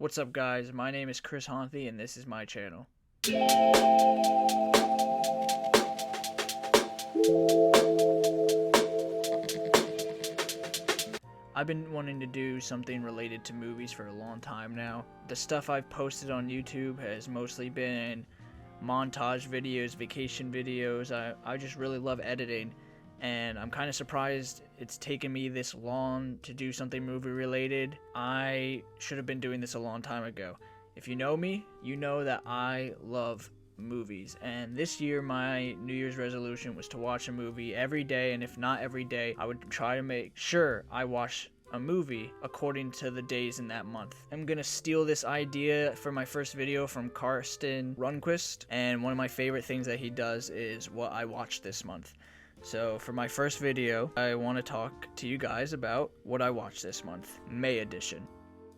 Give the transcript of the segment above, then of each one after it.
What's up, guys? My name is Chris Honthy, and this is my channel. I've been wanting to do something related to movies for a long time now. The stuff I've posted on YouTube has mostly been montage videos, vacation videos. I just really love editing, and I'm kind of surprised it's taken me this long to do something movie related. I should have been doing this a long time ago. If you know me, you know that I love movies, and this year my New Year's resolution was to watch a movie every day, and if not every day, I would try to make sure I watch a movie according to the days in that month. I'm gonna steal this idea for my first video from Karsten Runquist, and one of my favorite things that he does is what I watched this month. So for my first video, I want to talk to you guys about what I watched this month, May edition.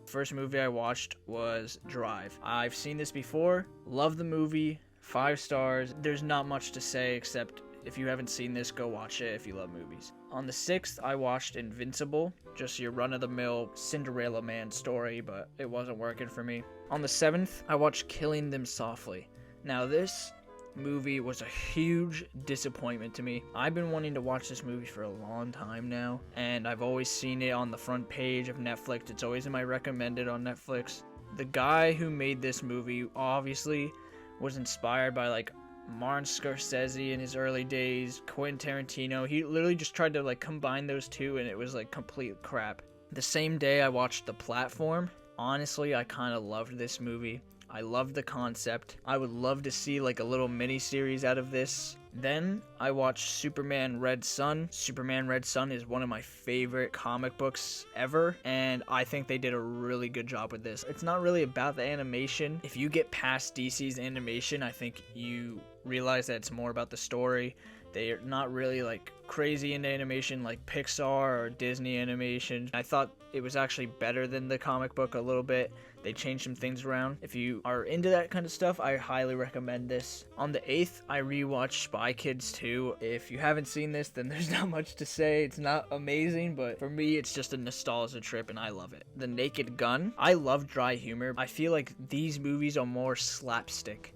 First movie I watched was Drive. I've seen this before, love the movie, 5 stars. There's not much to say except if you haven't seen this, go watch it if you love movies. On the 6th, I watched Invincible, just your run-of-the-mill Cinderella Man story, but it wasn't working for me. On the 7th, I watched Killing Them Softly. Now this movie was a huge disappointment to me. I've been wanting to watch this movie for a long time now, and I've always seen it on the front page of Netflix. It's always in my recommended on Netflix. The guy who made this movie obviously was inspired by like Martin Scorsese in his early days, Quentin Tarantino. He literally just tried to like combine those two, and it was like complete crap. The same day I watched The Platform. Honestly, I kind of loved this movie. I loved the concept. I would love to see like a little mini series out of this. Then I watched Superman Red Son. Superman Red Son is one of my favorite comic books ever, and I think they did a really good job with this. It's not really about the animation. If you get past DC's animation, I think you realize that it's more about the story. They're not really like crazy into animation like Pixar or Disney animation. I thought it was actually better than the comic book a little bit. They changed some things around. If you are into that kind of stuff, I highly recommend this. On the 8th, I rewatched Spy Kids 2. If you haven't seen this, then there's not much to say. It's not amazing, but for me, it's just a nostalgia trip, and I love it. The Naked Gun. I love dry humor. I feel like these movies are more slapstick.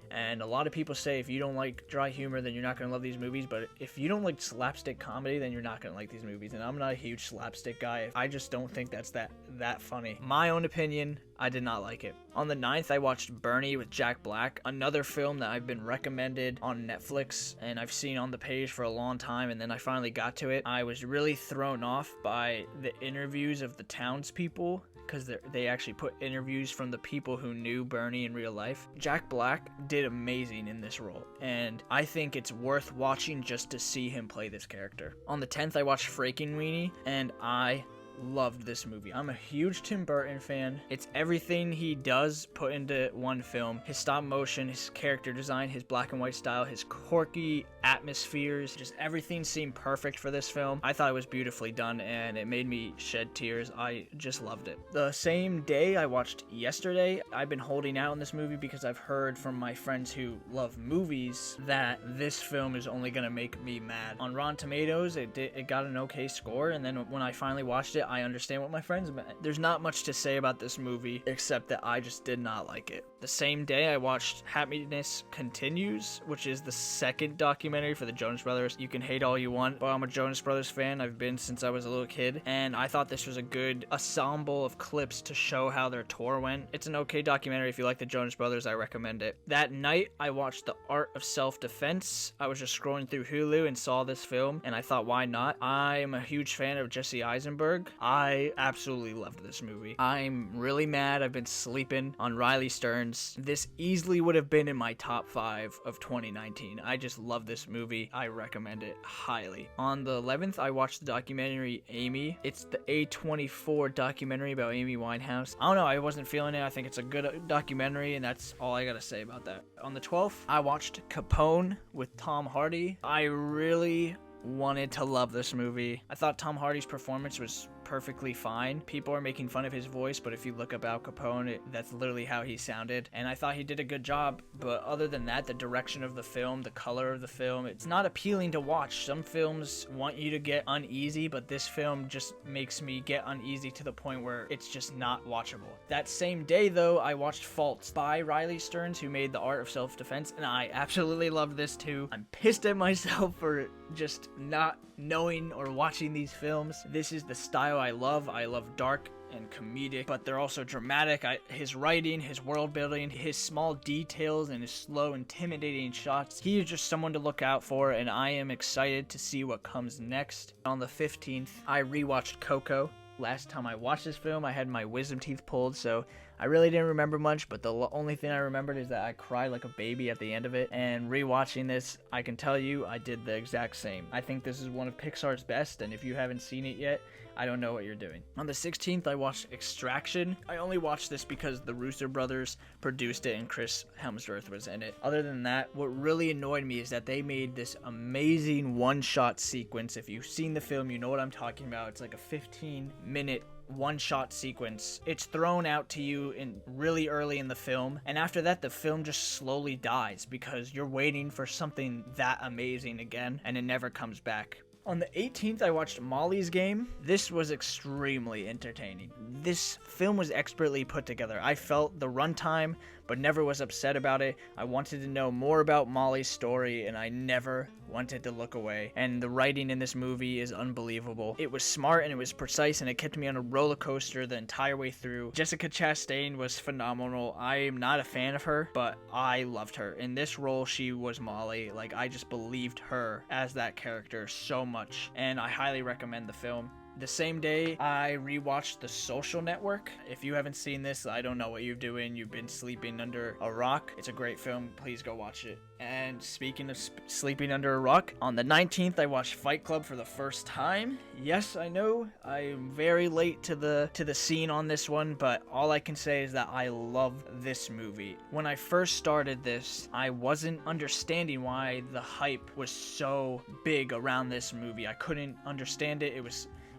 And a lot of people say if you don't like dry humor, then you're not going to love these movies. But if you don't like slapstick comedy, then you're not going to like these movies. And I'm not a huge slapstick guy. I just don't think that's that funny. My own opinion, I did not like it. On the 9th, I watched Bernie with Jack Black, another film that I've been recommended on Netflix and I've seen on the page for a long time, and then I finally got to it. I was really thrown off by the interviews of the townspeople, because they actually put interviews from the people who knew Bernie in real life. Jack Black did amazing in this role, and I think it's worth watching just to see him play this character. On the 10th, I watched Frankenweenie, and I loved this movie. I'm a huge Tim Burton fan. It's everything he does put into one film. His stop motion, his character design, his black and white style, his quirky atmospheres, just everything seemed perfect for this film. I thought it was beautifully done, and it made me shed tears. I just loved it. The same day I watched Yesterday. I've been holding out on this movie because I've heard from my friends who love movies that this film is only gonna make me mad. On Rotten Tomatoes, it got an okay score, and then when I finally watched it, I understand what my friends meant. There's not much to say about this movie except that I just did not like it. The same day I watched Happiness Continues, which is the second documentary for the Jonas Brothers. You can hate all you want, but I'm a Jonas Brothers fan. I've been since I was a little kid, and I thought this was a good ensemble of clips to show how their tour went. It's an okay documentary. If you like the Jonas Brothers, I recommend it. That night I watched The Art of Self-Defense. I was just scrolling through Hulu and saw this film, and I thought, why not? I'm a huge fan of Jesse Eisenberg. I absolutely loved this movie. I'm really mad I've been sleeping on Riley Stearns. This easily would have been in my top 5 of 2019. I just love this movie. I recommend it highly. On the 11th, I watched the documentary Amy. It's the A24 documentary about Amy Winehouse. I don't know, I wasn't feeling it. I think it's a good documentary, and that's all I gotta say about that. On the 12th, I watched Capone with Tom Hardy. I really wanted to love this movie. I thought Tom Hardy's performance was perfectly fine. People are making fun of his voice, but if you look up Al Capone, that's literally how he sounded. And I thought he did a good job, but other than that, the direction of the film, the color of the film, it's not appealing to watch. Some films want you to get uneasy, but this film just makes me get uneasy to the point where it's just not watchable. That same day, though, I watched Faults by Riley Stearns, who made The Art of Self-Defense, and I absolutely love this too. I'm pissed at myself for just not knowing or watching these films. This is the style I love. I love dark and comedic, but they're also dramatic. His writing, his world building, his small details, and his slow, intimidating shots. He is just someone to look out for, and I am excited to see what comes next. On the 15th, I rewatched Coco. Last time I watched this film, I had my wisdom teeth pulled, so I really didn't remember much, but the only thing I remembered is that I cried like a baby at the end of it, and rewatching this, I can tell you I did the exact same. I think this is one of Pixar's best, and if you haven't seen it yet, I don't know what you're doing. On the 16th, I watched Extraction. I only watched this because the Rooster Brothers produced it and Chris Hemsworth was in it. Other than that, what really annoyed me is that they made this amazing one-shot sequence. If you've seen the film, you know what I'm talking about. It's like a 15-minute one-shot sequence. It's thrown out to you in really early in the film, and after that the film just slowly dies because you're waiting for something that amazing again, and it never comes back. On the 18th, I watched Molly's Game. This was extremely entertaining. This film was expertly put together. I felt the runtime, but never was upset about it. I wanted to know more about Molly's story, and I never wanted to look away. And the writing in this movie is unbelievable. It was smart and it was precise, and it kept me on a roller coaster the entire way through. Jessica Chastain was phenomenal. I am not a fan of her, but I loved her. In this role, she was Molly. Like, I just believed her as that character so much, and I highly recommend the film. The same day, I rewatched The Social Network. If you haven't seen this, I don't know what you're doing. You've been sleeping under a rock. It's a great film. Please go watch it. And speaking of sleeping under a rock, on the 19th, I watched Fight Club for the first time. Yes, I know I'm very late to the scene on this one, but all I can say is that I love this movie. When I first started this, I wasn't understanding why the hype was so big around this movie. I couldn't understand it.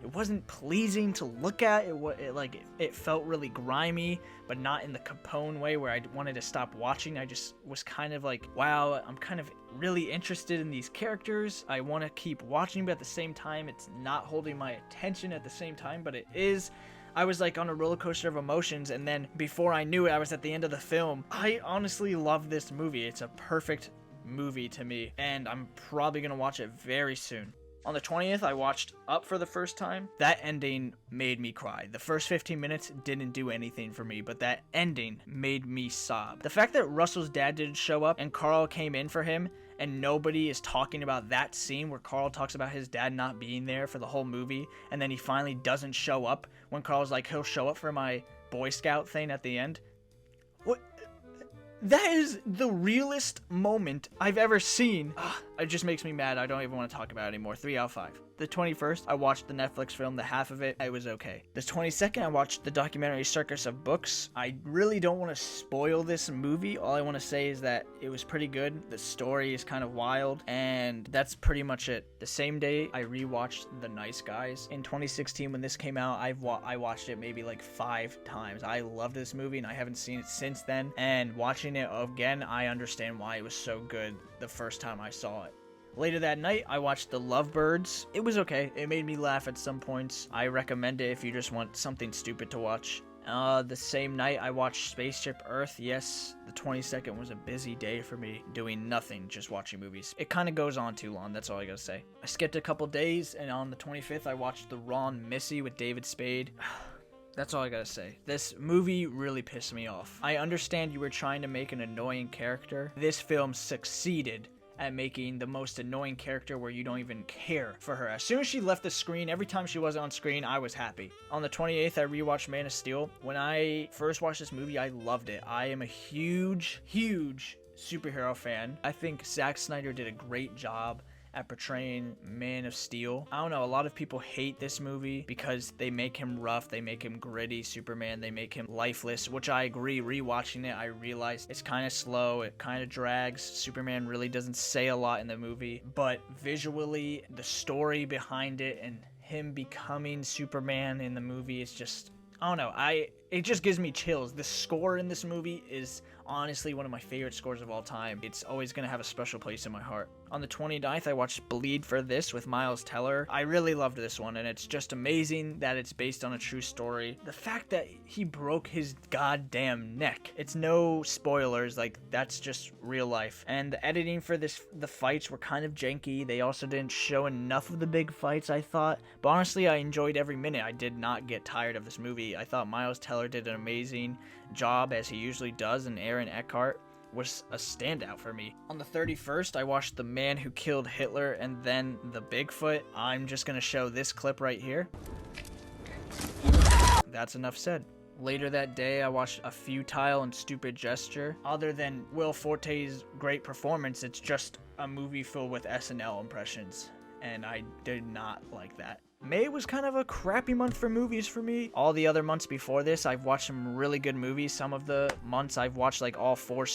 It wasn't pleasing to look at. It felt really grimy, but not in the Capone way where I wanted to stop watching. I just was kind of like, wow, I'm kind of really interested in these characters. I want to keep watching, but at the same time, it's not holding my attention at the same time, but it is. I was like on a roller coaster of emotions, and then before I knew it, I was at the end of the film. I honestly love this movie. It's a perfect movie to me, and I'm probably going to watch it very soon. On the 20th, I watched Up for the first time. That ending made me cry. The first 15 minutes didn't do anything for me, but that ending made me sob. The fact that Russell's dad didn't show up and Carl came in for him, and nobody is talking about that scene where Carl talks about his dad not being there for the whole movie, and then he finally doesn't show up when Carl's like, he'll show up for my Boy Scout thing at the end. What? That is the realest moment I've ever seen. It just makes me mad. I don't even want to talk about it anymore. 3 out of 5. The 21st, I watched the Netflix film, the half of it. It was okay. The 22nd, I watched the documentary Circus of Books. I really don't want to spoil this movie. All I want to say is that it was pretty good. The story is kind of wild, and that's pretty much it. The same day, I rewatched The Nice Guys. In 2016, when this came out, I watched it maybe like 5 times. I love this movie, and I haven't seen it since then. And watching it again, I understand why it was so good the first time I saw it. Later that night, I watched The Lovebirds. It was okay. It made me laugh at some points. I recommend it if you just want something stupid to watch. The same night, I watched Spaceship Earth. Yes, the 22nd was a busy day for me, doing nothing, just watching movies. It kind of goes on too long, that's all I gotta say. I skipped a couple days, and on the 25th, I watched The Ron Missy with David Spade. That's all I gotta say. This movie really pissed me off. I understand you were trying to make an annoying character. This film succeeded at making the most annoying character where you don't even care for her. As soon as she left the screen, every time she was on screen, I was happy. On the 28th, I rewatched Man of Steel. When I first watched this movie, I loved it. I am a huge superhero fan. I think Zack Snyder did a great job at portraying Man of Steel. I don't know, a lot of people hate this movie because they make him rough, they make him gritty Superman, they make him lifeless, which I agree. Rewatching it, I realized it's kind of slow, it kind of drags. Superman really doesn't say a lot in the movie, but visually, the story behind it and him becoming Superman in the movie is just, I don't know, it just gives me chills. The score in this movie is honestly one of my favorite scores of all time. It's always going to have a special place in my heart. On the 29th, I watched Bleed for This with Miles Teller. I really loved this one, and it's just amazing that it's based on a true story. The fact that he broke his goddamn neck. It's no spoilers, like, that's just real life. And the editing for this, the fights were kind of janky. They also didn't show enough of the big fights, I thought. But honestly, I enjoyed every minute. I did not get tired of this movie. I thought Miles Teller did an amazing job, as he usually does, and Aaron Eckhart was a standout for me. On the 31st, I watched The Man Who Killed Hitler and Then the Bigfoot. I'm just gonna show this clip right here. That's enough said. Later that day, I watched A Futile and Stupid Gesture. Other than Will Forte's great performance, it's just a movie filled with SNL impressions, and I did not like that. May was kind of a crappy month for movies for me. All the other months before this, I've watched some really good movies. Some of the months I've watched like all 4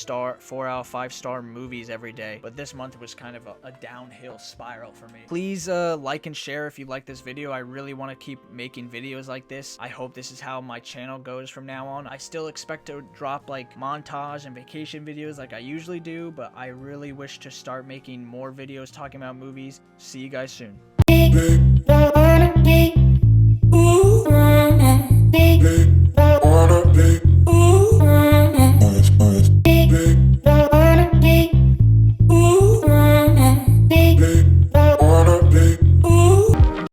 out of 5 star movies every day. But this month was kind of a downhill spiral for me. Please like and share if you like this video. I really want to keep making videos like this. I hope this is how my channel goes from now on. I still expect to drop like montage and vacation videos like I usually do, but I really wish to start making more videos talking about movies. See you guys soon.